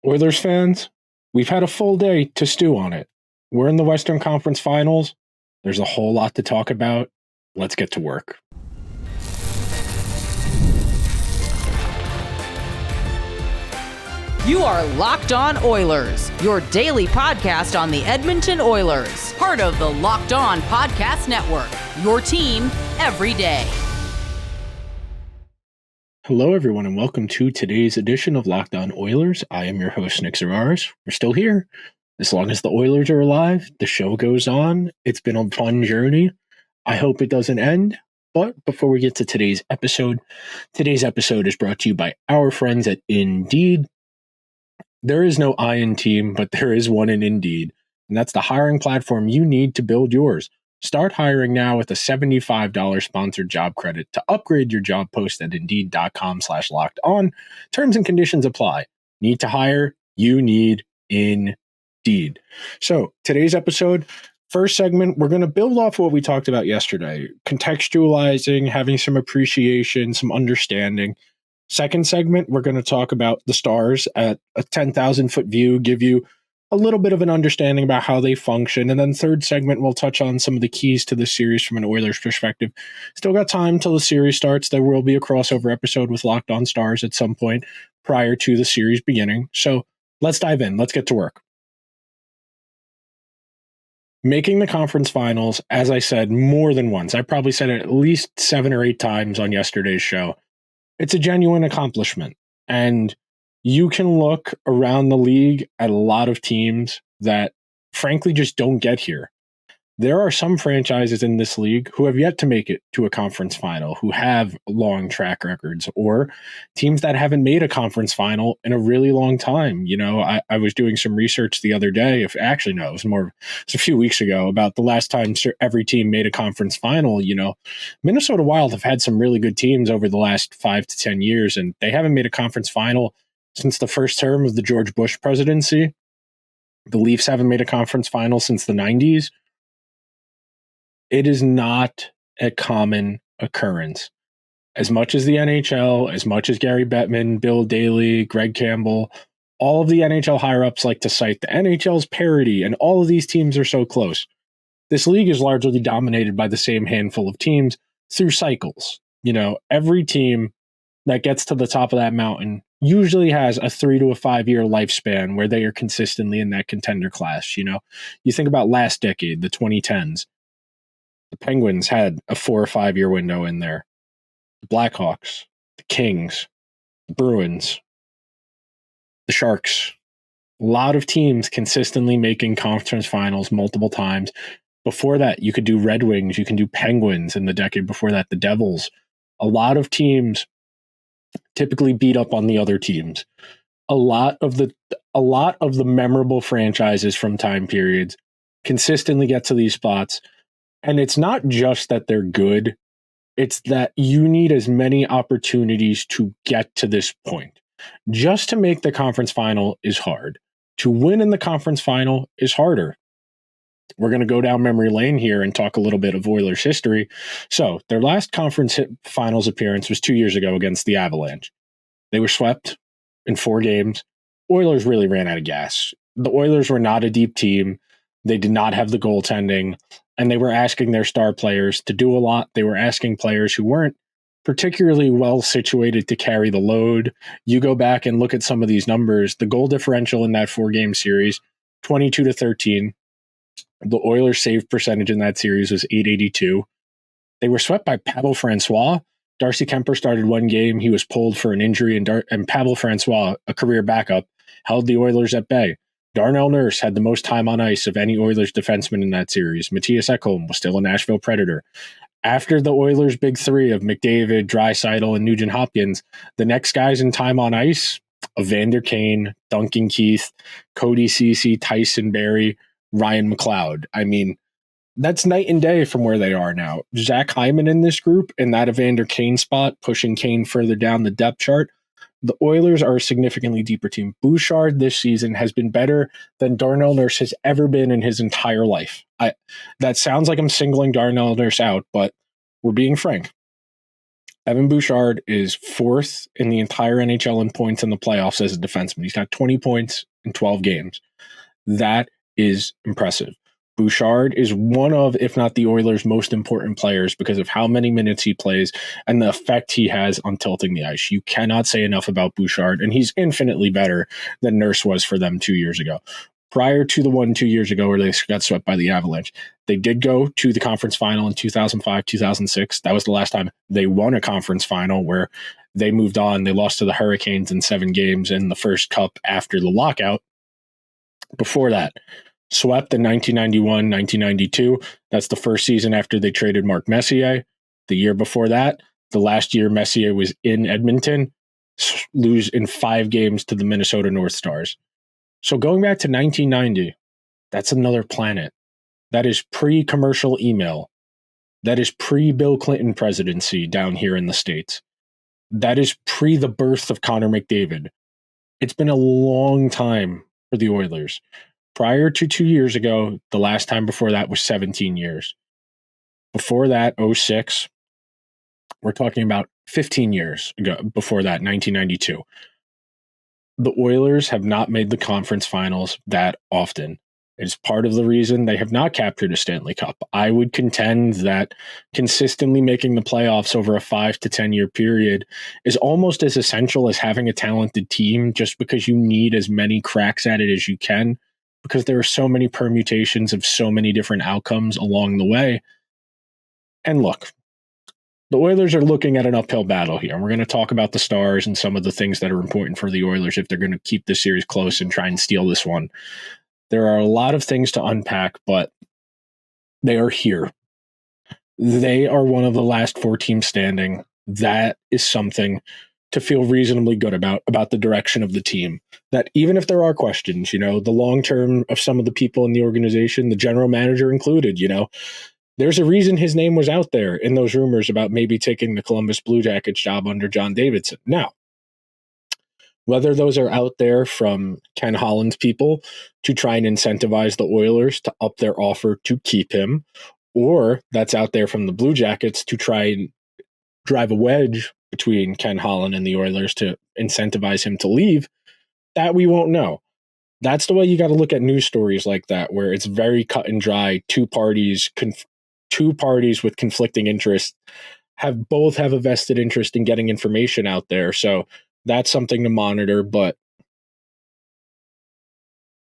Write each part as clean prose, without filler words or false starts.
Oilers fans, we've had a full day to stew on it. We're in the Western Conference Finals. There's a whole lot to talk about. Let's get to work. You are Locked On Oilers, your daily podcast on the Edmonton Oilers, part of the Locked On Podcast Network, your team every day. Hello, everyone, and welcome to today's edition of Locked On Oilers. I am your host, Nick Zararis. We're still here. As long as the Oilers are alive, the show goes on. It's been a fun journey. I hope it doesn't end. But before we get to today's episode is brought to you by our friends at Indeed. There is no I in team, but there is one in Indeed, and that's the hiring platform you need to build yours. Start hiring now with a $75 sponsored job credit to upgrade your job post at Indeed.com/locked-on. Terms and conditions apply. Need to hire? You need Indeed. So today's episode, first segment, we're going to build off what we talked about yesterday. Contextualizing, having some appreciation, some understanding. Second segment, we're going to talk about the Stars at a 10,000-foot view, give you a little bit of an understanding about how they function. And then third segment, we'll touch on some of the keys to the series from an Oilers perspective. Still got time till the series starts. There will be a crossover episode with Locked On Stars at some point prior to the series beginning. So let's dive in. Let's get to work. Making the conference finals, as I said more than once, I probably said it at least 7 or 8 times on yesterday's show. It's a genuine accomplishment. And you can look around the league at a lot of teams that frankly just don't get here. There are some franchises in this league who have yet to make it to a conference final, who have long track records, or teams that haven't made a conference final in a really long time. You know, I was doing some research the other day, it was a few weeks ago, about the last time every team made a conference final. You know, Minnesota Wild have had some really good teams over the last 5 to 10 years, and they haven't made a conference final since the first term of the George Bush presidency. The Leafs haven't made a conference final since the 90s. It is not a common occurrence. As much as the NHL, as much as Gary Bettman, Bill Daly, Greg Campbell, all of the NHL higher-ups like to cite the NHL's parity, and all of these teams are so close. This league is largely dominated by the same handful of teams through cycles. You know, every team that gets to the top of that mountain usually has a 3 to 5 year lifespan where they are consistently in that contender class. You know, you think about last decade, the 2010s. The Penguins had a 4 or 5 year window in there. The Blackhawks, the Kings, the Bruins, the Sharks. A lot of teams consistently making conference finals multiple times. Before that, you could do Red Wings, you can do Penguins. In the decade before that, the Devils. A lot of teams typically beat up on the other teams. A lot of the memorable franchises from time periods consistently get to these spots. And it's not just that they're good, it's that you need as many opportunities to get to this point. Just to make the conference final is hard. To win in the conference final is harder. We're going to go down memory lane here and talk a little bit of Oilers history. So their last conference finals appearance was 2 years ago against the Avalanche. They were swept in 4 games. Oilers really ran out of gas. The Oilers were not a deep team. They did not have the goaltending, and they were asking their star players to do a lot. They were asking players who weren't particularly well situated to carry the load. You go back and look at some of these numbers. The goal differential in that 4-game series, 22-13. The Oilers' save percentage in that series was .882. They were swept by Pavel Francois. Darcy Kemper started 1 game. He was pulled for an injury, and Pavel Francois, a career backup, held the Oilers at bay. Darnell Nurse had the most time on ice of any Oilers defenseman in that series. Matthias Ekholm was still a Nashville Predator. After the Oilers' big 3 of McDavid, Draisaitl, and Nugent-Hopkins, the next guys in time on ice, Evander Kane, Duncan Keith, Cody Ceci, Tyson Barrie, Ryan McLeod. I mean, that's night and day from where they are now. Zach Hyman in this group, in that Evander Kane spot, pushing Kane further down the depth chart. The Oilers are a significantly deeper team. Bouchard this season has been better than Darnell Nurse has ever been in his entire life. That sounds like I'm singling Darnell Nurse out, but we're being frank. Evan Bouchard is fourth in the entire NHL in points in the playoffs as a defenseman. He's got 20 points in 12 games. That is impressive. Bouchard is one of, if not the Oilers' most important players because of how many minutes he plays and the effect he has on tilting the ice. You cannot say enough about Bouchard, and he's infinitely better than Nurse was for them 2 years ago. Prior to the one 2 years ago where they got swept by the Avalanche, they did go to the conference final in 2005, 2006. That was the last time they won a conference final where they moved on. They lost to the Hurricanes in 7 games in the first cup after the lockout. Before that, swept in 1991, 1992. That's the first season after they traded Mark Messier. The year before that, the last year Messier was in Edmonton, lose in 5 games to the Minnesota North Stars. So going back to 1990, that's another planet. That is pre-commercial email. That is pre-Bill Clinton presidency down here in the States. That is pre the birth of Connor McDavid. It's been a long time for the Oilers. Prior to 2 years ago, the last time before that was 17 years. Before that, 06, we're talking about 15 years ago, before that, 1992. The Oilers have not made the conference finals that often. It's part of the reason they have not captured a Stanley Cup. I would contend that consistently making the playoffs over a 5 to 10 year period is almost as essential as having a talented team, just because you need as many cracks at it as you can, because there are so many permutations of so many different outcomes along the way. And look, the Oilers are looking at an uphill battle here. And we're going to talk about the Stars and some of the things that are important for the Oilers if they're going to keep this series close and try and steal this one. There are a lot of things to unpack, but they are here. They are one of the last 4 teams standing. That is something to feel reasonably good about the direction of the team. That even if there are questions, the long term of some of the people in the organization, the general manager included, there's a reason his name was out there in those rumors about maybe taking the Columbus Blue Jackets job under John Davidson. Now, whether those are out there from Ken Holland's people to try and incentivize the Oilers to up their offer to keep him, or that's out there from the Blue Jackets to try and drive a wedge between Ken Holland and the Oilers to incentivize him to leave, that we won't know. That's the way you got to look at news stories like that, where it's very cut and dry. Two parties with conflicting interests both have a vested interest in getting information out there. So that's something to monitor, but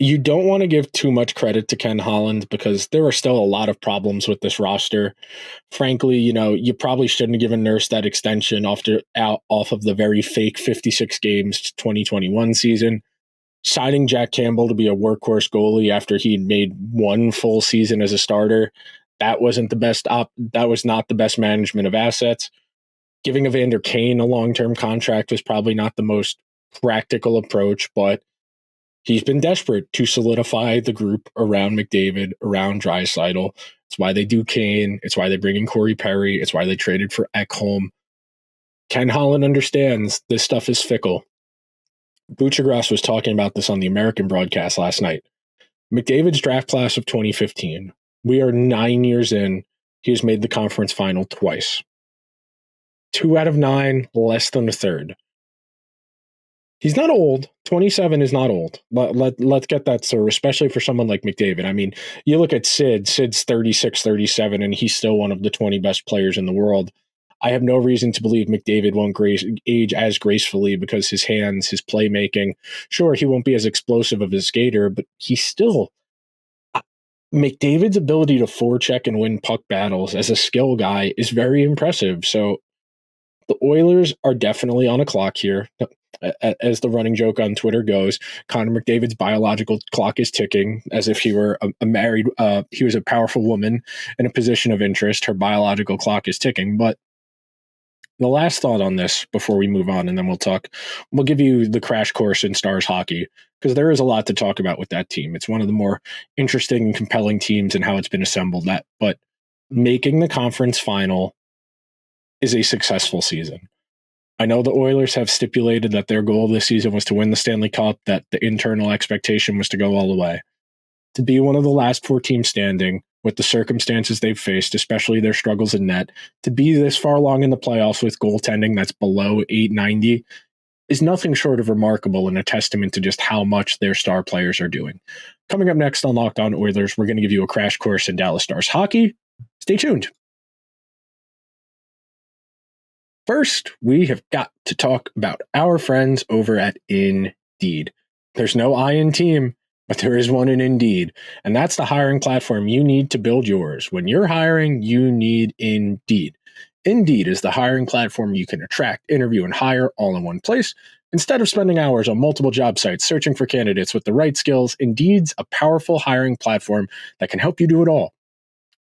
you don't want to give too much credit to Ken Holland because there are still a lot of problems with this roster. Frankly, you probably shouldn't have given Nurse that extension off of the very fake 56 games 2021 season. Signing Jack Campbell to be a workhorse goalie after he'd made 1 full season as a starter, that wasn't the best that was not the best management of assets. Giving Evander Kane a long-term contract was probably not the most practical approach, but he's been desperate to solidify the group around McDavid, around Draisaitl. It's why they do Kane. It's why they bring in Corey Perry. It's why they traded for Ekholm. Ken Holland understands this stuff is fickle. Buchagras was talking about this on the American broadcast last night. McDavid's draft class of 2015. We are 9 years in. He has made the conference final twice. 2 out of 9, less than a third. He's not old. 27 is not old. Let's get that, sir, especially for someone like McDavid. I mean, you look at Sid. Sid's 36, 37, and he's still one of the 20 best players in the world. I have no reason to believe McDavid won't age as gracefully because his hands, his playmaking. Sure, he won't be as explosive of a skater, but he's still... McDavid's ability to forecheck and win puck battles as a skill guy is very impressive. So the Oilers are definitely on a clock here. As the running joke on Twitter goes, Connor McDavid's biological clock is ticking as if he were he was a powerful woman in a position of interest. Her biological clock is ticking. But the last thought on this before we move on, and then we'll give you the crash course in Stars hockey, because there is a lot to talk about with that team. It's one of the more interesting and compelling teams and how it's been assembled. But making the conference final is a successful season. I know the Oilers have stipulated that their goal this season was to win the Stanley Cup, that the internal expectation was to go all the way. To be one of the last 4 teams standing, with the circumstances they've faced, especially their struggles in net, to be this far along in the playoffs with goaltending that's below 890 is nothing short of remarkable and a testament to just how much their star players are doing. Coming up next on Locked On Oilers, we're going to give you a crash course in Dallas Stars hockey. Stay tuned. First, we have got to talk about our friends over at Indeed. There's no I in team, but there is one in Indeed, and that's the hiring platform you need to build yours. When you're hiring, you need Indeed. Indeed is the hiring platform you can attract, interview, and hire all in one place. Instead of spending hours on multiple job sites searching for candidates with the right skills, Indeed's a powerful hiring platform that can help you do it all.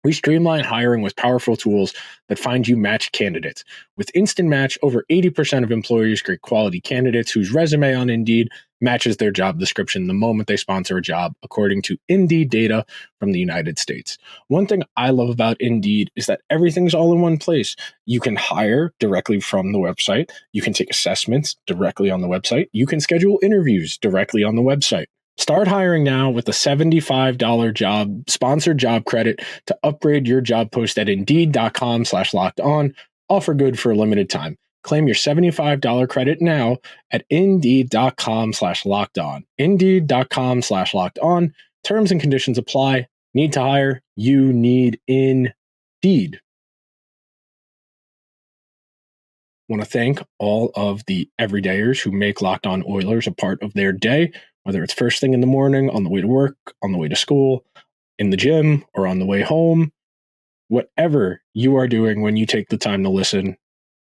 We streamline hiring with powerful tools that find you matched candidates. With Instant Match, over 80% of employers get quality candidates whose resume on Indeed matches their job description the moment they sponsor a job, according to Indeed data from the United States. One thing I love about Indeed is that everything's all in one place. You can hire directly from the website. You can take assessments directly on the website. You can schedule interviews directly on the website. Start hiring now with a $75 sponsored job credit to upgrade your job post at Indeed.com/locked-on. Offer good for a limited time. Claim your $75 credit now at Indeed.com/locked-on. Indeed.com/locked-on. Terms and conditions apply. Need to hire? You need Indeed. Want to thank all of the everydayers who make Locked On Oilers a part of their day, whether it's first thing in the morning, on the way to work, on the way to school, in the gym, or on the way home. Whatever you are doing when you take the time to listen,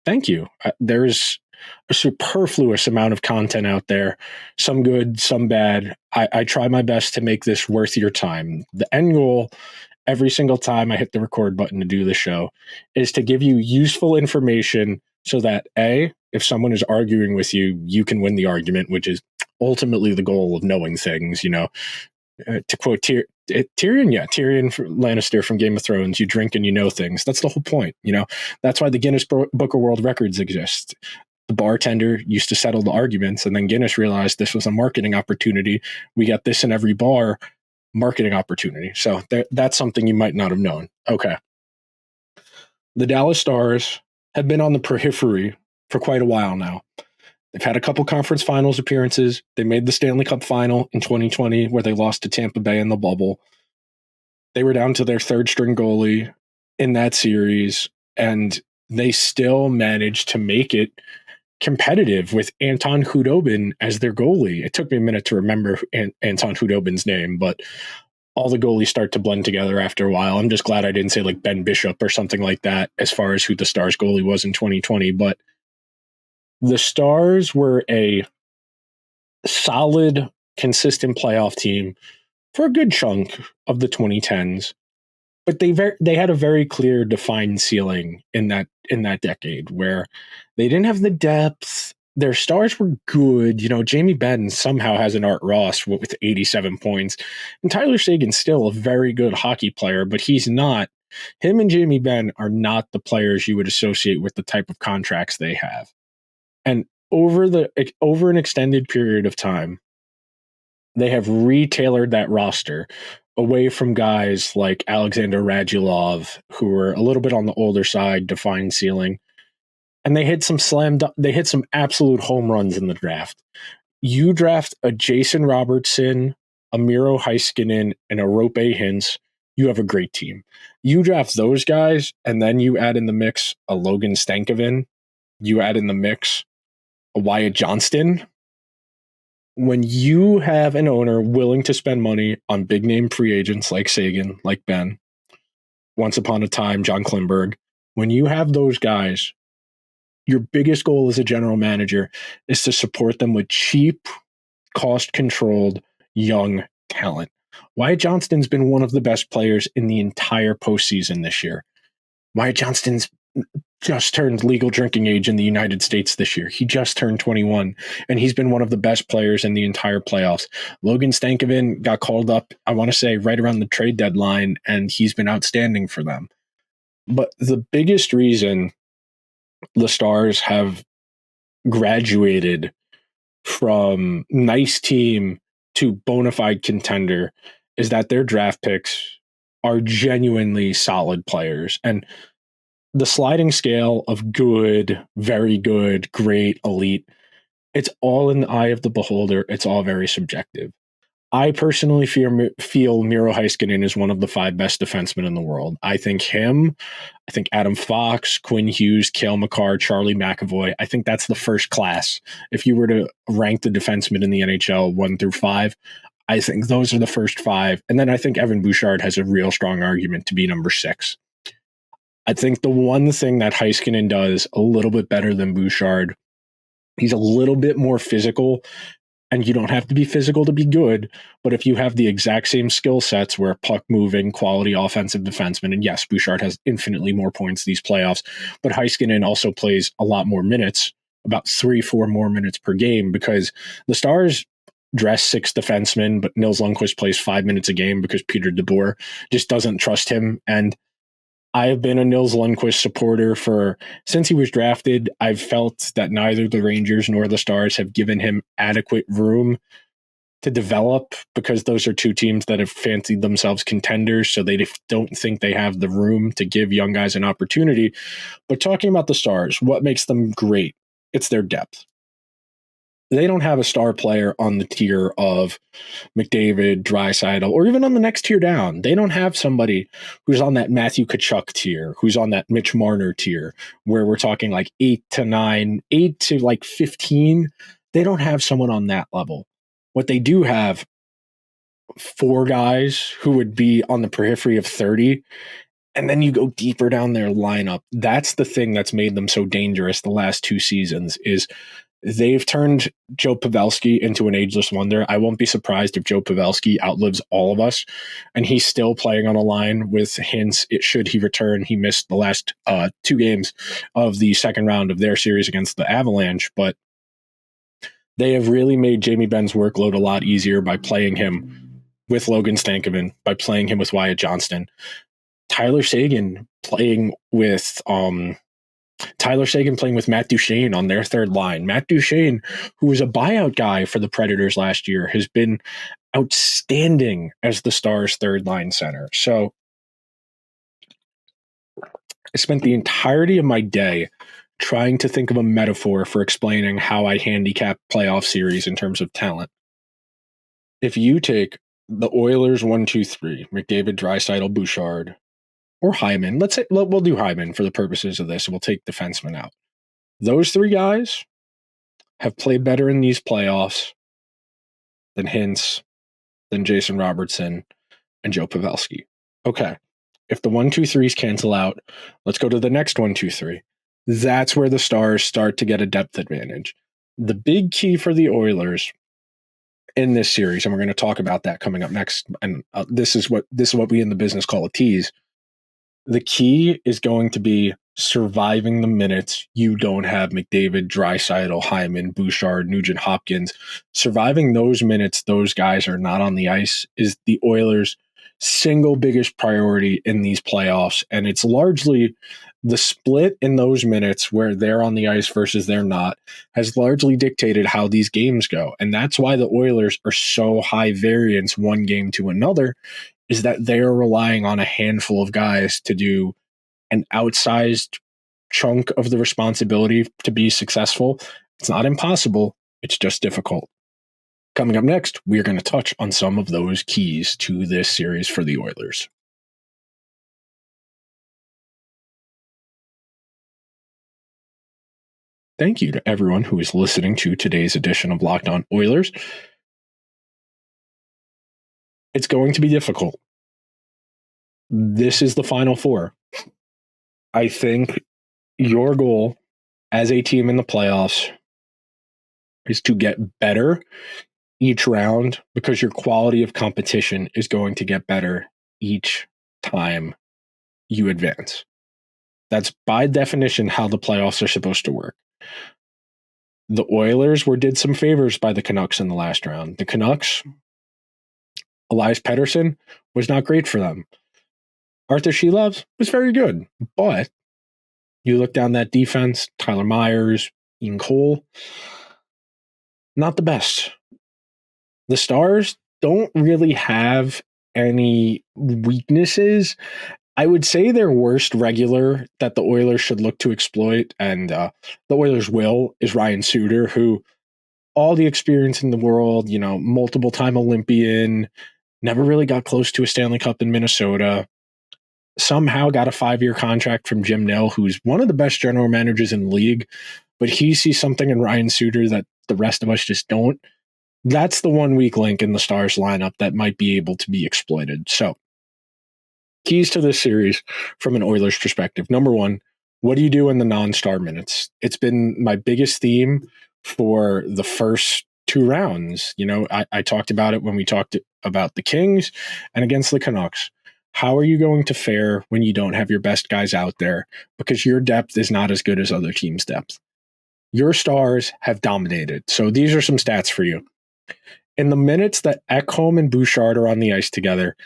thank you. There's a superfluous amount of content out there, some good, some bad. I try my best to make this worth your time. The end goal, every single time I hit the record button to do the show, is to give you useful information so that A, if someone is arguing with you, you can win the argument, which is ultimately the goal of knowing things. To quote Tyrion Lannister from Game of Thrones, you drink and you know things. That's the whole point. That's why the Guinness Book of World Records exists. The bartender used to settle the arguments, and then Guinness realized this was a marketing opportunity. We got this in every bar, marketing opportunity. So that's something you might not have known. Okay. The Dallas Stars have been on the periphery for quite a while now. They've had a couple conference finals appearances. They made the Stanley Cup final in 2020 where they lost to Tampa Bay in the bubble. They were down to their third string goalie in that series, and they still managed to make it competitive with Anton Khudobin as their goalie. It took me a minute to remember Anton Khudobin's name, but all the goalies start to blend together after a while. I'm just glad I didn't say like Ben Bishop or something like that as far as who the Stars goalie was in 2020, but the Stars were a solid, consistent playoff team for a good chunk of the 2010s, but they had a very clear, defined ceiling in that decade where they didn't have the depth. Their stars were good. Jamie Benn somehow has an Art Ross with 87 points, and Tyler Seguin's still a very good hockey player, but he's not. Him and Jamie Benn are not the players you would associate with the type of contracts they have. And over an extended period of time, they have retailored that roster away from guys like Alexander Radulov, who were a little bit on the older side, defined ceiling, and they hit some absolute home runs in the draft. You draft a Jason Robertson, a Miro Heiskanen, and a Rope Hintz, you have a great team. You draft those guys, and then you add in the mix a Logan Stankoven, you add in the mix a Wyatt Johnston. When you have an owner willing to spend money on big name free agents like Seguin, like Ben, once upon a time, John Klimberg, when you have those guys, your biggest goal as a general manager is to support them with cheap, cost-controlled, young talent. Wyatt Johnston's been one of the best players in the entire postseason this year. Wyatt Johnston's just turned legal drinking age in the United States this year. He just turned 21, and he's been one of the best players in the entire playoffs. Logan Stankoven got called up, I want to say, right around the trade deadline, and he's been outstanding for them. But the biggest reason the Stars have graduated from nice team to bona fide contender is that their draft picks are genuinely solid players. And the sliding scale of good, very good, great, elite, it's all in the eye of the beholder. It's all very subjective. I personally feel Miro Heiskanen is one of the 5 best defensemen in the world. I think Adam Fox, Quinn Hughes, Cale Makar, Charlie McAvoy. I think that's the first class. If you were to rank the defensemen in the NHL 1 through 5, I think those are the first 5. And then I think Evan Bouchard has a real strong argument to be number 6. I think the one thing that Heiskanen does a little bit better than Bouchard, he's a little bit more physical, and you don't have to be physical to be good, but if you have the exact same skill sets where puck moving, quality offensive defenseman, and yes, Bouchard has infinitely more points these playoffs, but Heiskanen also plays a lot more minutes, about 3-4 more minutes per game, because the Stars dress 6 defensemen, but Nils Lundkvist plays 5 minutes a game because Peter DeBoer just doesn't trust him. And I have been a Nils Lundkvist supporter since he was drafted. I've felt that neither the Rangers nor the Stars have given him adequate room to develop, because those are 2 teams that have fancied themselves contenders, so they don't think they have the room to give young guys an opportunity. But talking about the Stars, what makes them great? It's their depth. They don't have a star player on the tier of McDavid, Draisaitl, or even on the next tier down. They don't have somebody who's on that Matthew Tkachuk tier, who's on that Mitch Marner tier, where we're talking like 8 to 9, 8 to like 15. They don't have someone on that level. What they do have, 4 guys who would be on the periphery of 30, and then you go deeper down their lineup. That's the thing that's made them so dangerous the last 2 seasons, is they've turned Joe Pavelski into an ageless wonder. I won't be surprised if Joe Pavelski outlives all of us, and he's still playing on a line with Hintz. Should he return? He missed the last 2 games of the second round of their series against the Avalanche, but they have really made Jamie Benn's workload a lot easier by playing him with Logan Stankoven, by playing him with Wyatt Johnston. Tyler Seguin playing with Matt Duchene on their third line. Matt Duchene, who was a buyout guy for the Predators last year, has been outstanding as the Stars' third line center. So I spent the entirety of my day trying to think of a metaphor for explaining how I handicap playoff series in terms of talent. If you take the Oilers 1, 2, 3, McDavid, Draisaitl, Bouchard, or Hyman. We'll do Hyman for the purposes of this. We'll take defensemen out. Those 3 guys have played better in these playoffs than Hintz, than Jason Robertson, and Joe Pavelski. Okay. If the 1, 2, 3s cancel out, let's go to the next 1, 2, 3. That's where the Stars start to get a depth advantage. The big key for the Oilers in this series, and we're going to talk about that coming up next, and this is what we in the business call a tease. The key is going to be surviving the minutes you don't have McDavid, Draisaitl, Hyman, Bouchard, Nugent-Hopkins. Surviving those minutes, those guys are not on the ice, is the Oilers' single biggest priority in these playoffs. And it's largely the split in those minutes where they're on the ice versus they're not has largely dictated how these games go. And that's why the Oilers are so high variance one game to another, is that they are relying on a handful of guys to do an outsized chunk of the responsibility to be successful. It's not impossible. It's just difficult. Coming up next, we're going to touch on some of those keys to this series for the Oilers. Thank you to everyone who is listening to today's edition of Locked On Oilers. It's going to be difficult. This is the Final Four. I think your goal as a team in the playoffs is to get better each round, because your quality of competition is going to get better each time you advance. That's by definition how the playoffs are supposed to work. The Oilers did some favors by the Canucks in the last round. The Canucks, Elias Pettersson was not great for them. Arthur Shelovs was very good, but you look down that defense, Tyler Myers, Ian Cole, not the best. The Stars don't really have any weaknesses. I would say their worst regular that the Oilers should look to exploit, and the Oilers will, is Ryan Suter, who all the experience in the world, multiple-time Olympian, never really got close to a Stanley Cup in Minnesota, somehow got a 5-year contract from Jim Nill, who's one of the best general managers in the league, but he sees something in Ryan Suter that the rest of us just don't. That's the one weak link in the Stars lineup that might be able to be exploited. So, keys to this series from an Oilers perspective. Number one, what do you do in the non-star minutes? It's been my biggest theme for the first 2 rounds. I talked about it when we talked about the Kings and against the Canucks. How are you going to fare when you don't have your best guys out there? Because your depth is not as good as other teams' depth. Your Stars have dominated. So these are some stats for you. In the minutes that Ekholm and Bouchard are on the ice together,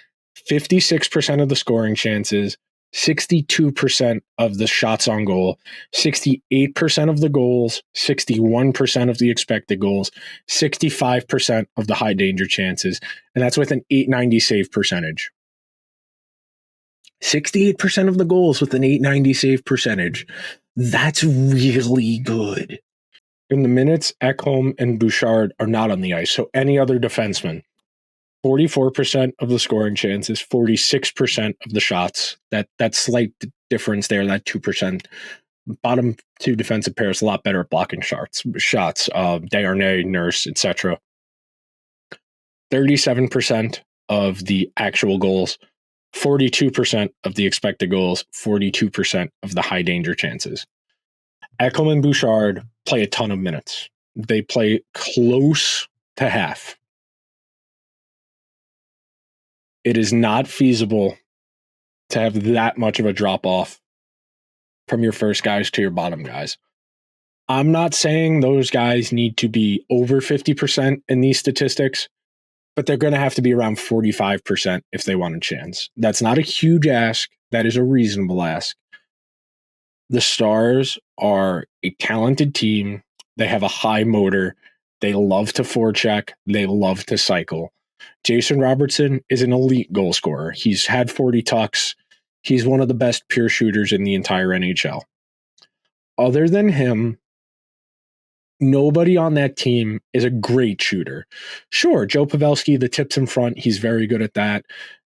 56% of the scoring chances, 62% of the shots on goal, 68% of the goals, 61% of the expected goals, 65% of the high danger chances, and that's with an .890 save percentage. 68% of the goals with an .890 save percentage. That's really good. In the minutes, Ekholm and Bouchard are not on the ice, so any other defenseman, 44% of the scoring chances, 46% of the shots. That slight difference there, that 2%. Bottom 2 defensive pairs a lot better at blocking shots. Desharnais, Nurse, etc. 37% of the actual goals, 42% of the expected goals, 42% of the high danger chances. Ekholm and Bouchard play a ton of minutes. They play close to half. It is not feasible to have that much of a drop-off from your first guys to your bottom guys. I'm not saying those guys need to be over 50% in these statistics, but they're going to have to be around 45% if they want a chance. That's not a huge ask. That is a reasonable ask. The Stars are a talented team. They have a high motor. They love to forecheck. They love to cycle. Jason Robertson is an elite goal scorer. He's had 40 tucks. He's one of the best pure shooters in the entire NHL. Other than him, nobody on that team is a great shooter. Sure, Joe Pavelski, the tips in front, he's very good at that.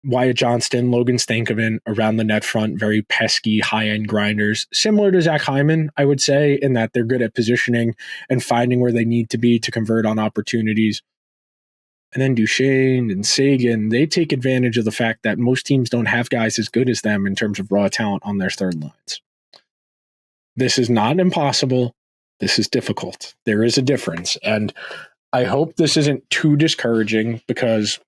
Wyatt Johnston, Logan Stankoven around the net front, very pesky, high-end grinders. Similar to Zach Hyman, I would say, in that they're good at positioning and finding where they need to be to convert on opportunities. And then Duchesne and Sagan, they take advantage of the fact that most teams don't have guys as good as them in terms of raw talent on their third lines. This is not impossible. This is difficult. There is a difference. And I hope this isn't too discouraging because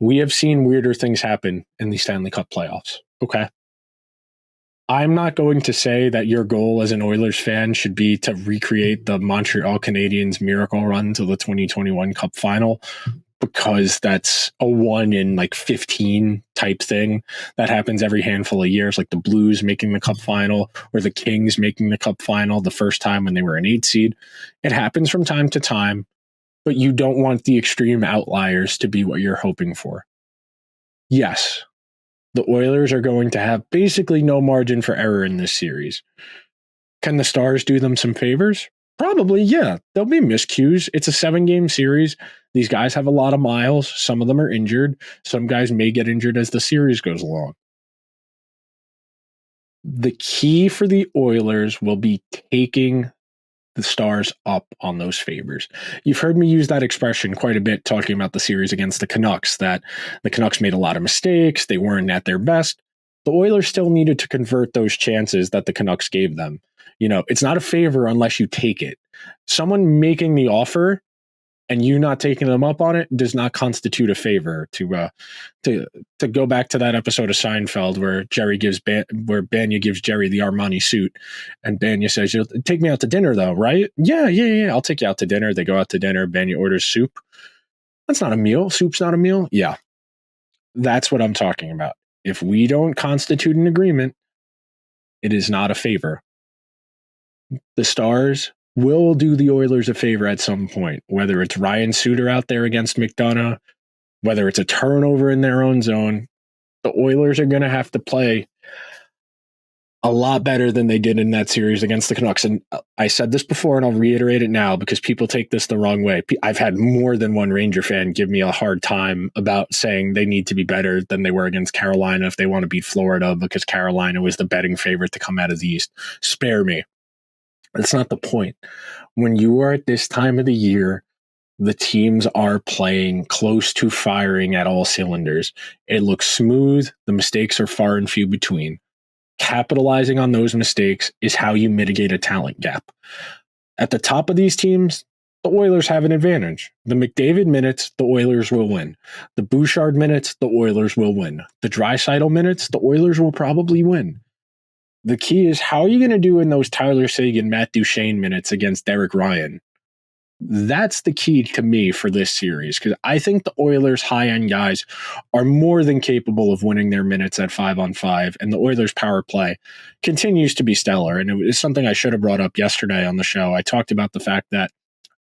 we have seen weirder things happen in the Stanley Cup playoffs. Okay. I'm not going to say that your goal as an Oilers fan should be to recreate the Montreal Canadiens miracle run to the 2021 Cup final, because that's a 1 in 15 type thing that happens every handful of years, like the Blues making the Cup final or the Kings making the Cup final the first time when they were an 8 seed. It happens from time to time, but you don't want the extreme outliers to be what you're hoping for. Yes, the Oilers are going to have basically no margin for error in this series. Can the Stars do them some favors? Probably, yeah. There'll be miscues. It's a 7-game series. These guys have a lot of miles. Some of them are injured. Some guys may get injured as the series goes along. The key for the Oilers will be taking the Stars up on those favors. You've heard me use that expression quite a bit talking about the series against the Canucks, that the Canucks made a lot of mistakes. They weren't at their best. The Oilers still needed to convert those chances that the Canucks gave them. It's not a favor unless you take it. Someone making the offer and you not taking them up on it does not constitute a favor. To go back to that episode of Seinfeld where where Banya gives Jerry the Armani suit, and Banya says, "You'll take me out to dinner, though, right?" Yeah. I'll take you out to dinner. They go out to dinner. Banya orders soup. That's not a meal. Soup's not a meal. Yeah, that's what I'm talking about. If we don't constitute an agreement, it is not a favor. The Stars will do the Oilers a favor at some point, whether it's Ryan Suter out there against McDonough, whether it's a turnover in their own zone, the Oilers are going to have to play a lot better than they did in that series against the Canucks. And I said this before, and I'll reiterate it now because people take this the wrong way. I've had more than one Ranger fan give me a hard time about saying they need to be better than they were against Carolina if they want to beat Florida because Carolina was the betting favorite to come out of the East. Spare me. That's not the point. When you are at this time of the year, the teams are playing close to firing at all cylinders. It looks smooth. The mistakes are far and few between. Capitalizing on those mistakes is how you mitigate a talent gap. At the top of these teams, the Oilers have an advantage. The McDavid minutes, the Oilers will win. The Bouchard minutes, the Oilers will win. The Draisaitl minutes, the Oilers will probably win. The key is how are you going to do in those Tyler Seguin, Matt Duchene minutes against Derek Ryan? That's the key to me for this series because I think the Oilers' high-end guys are more than capable of winning their minutes at 5-on-5, and the Oilers' power play continues to be stellar. And it was something I should have brought up yesterday on the show. I talked about the fact that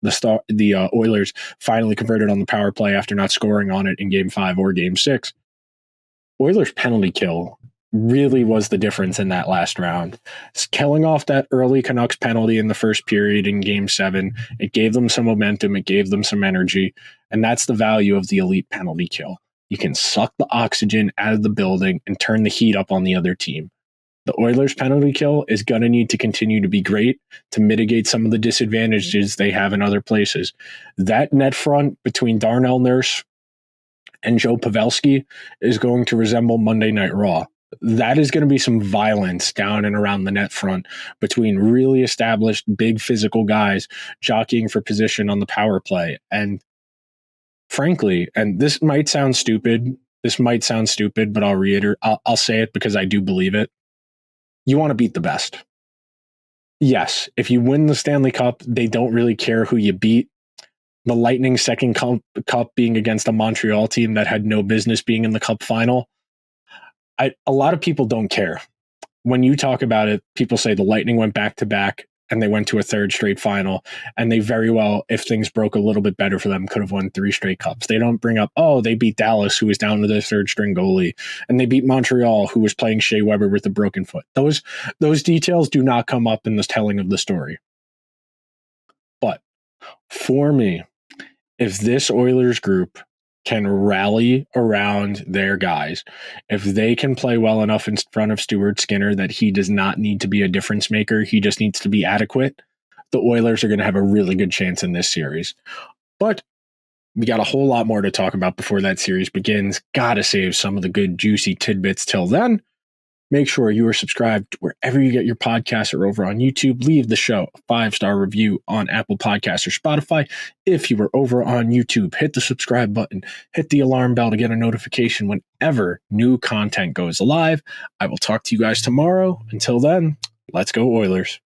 the Oilers finally converted on the power play after not scoring on it in Game 5 or Game 6. Oilers' penalty kill really was the difference in that last round. Killing off that early Canucks penalty in the first period in Game 7, it gave them some momentum, it gave them some energy, and that's the value of the elite penalty kill. You can suck the oxygen out of the building and turn the heat up on the other team. The Oilers' penalty kill is going to need to continue to be great to mitigate some of the disadvantages they have in other places. That net front between Darnell Nurse and Joe Pavelski is going to resemble Monday Night Raw. That is going to be some violence down and around the net front between really established, big physical guys jockeying for position on the power play. And frankly, and this might sound stupid, but I'll reiterate, I'll say it because I do believe it. You want to beat the best. Yes, if you win the Stanley Cup, they don't really care who you beat. The Lightning's second cup being against a Montreal team that had no business being in the Cup final. A lot of people don't care. When you talk about it, people say the Lightning went back-to-back and they went to a third straight final, and they very well, if things broke a little bit better for them, could have won 3 straight cups. They don't bring up, oh, they beat Dallas, who was down to their third-string goalie, and they beat Montreal, who was playing Shea Weber with a broken foot. Those details do not come up in the telling of the story. But for me, if this Oilers group can rally around their guys, if they can play well enough in front of Stuart Skinner that he does not need to be a difference maker, he just needs to be adequate, the Oilers are going to have a really good chance in this series. But we got a whole lot more to talk about before that series begins. Gotta save some of the good juicy tidbits till then. Make sure you are subscribed wherever you get your podcasts or over on YouTube. Leave the show a 5-star review on Apple Podcasts or Spotify. If you are over on YouTube, hit the subscribe button, hit the alarm bell to get a notification whenever new content goes live. I will talk to you guys tomorrow. Until then, let's go Oilers.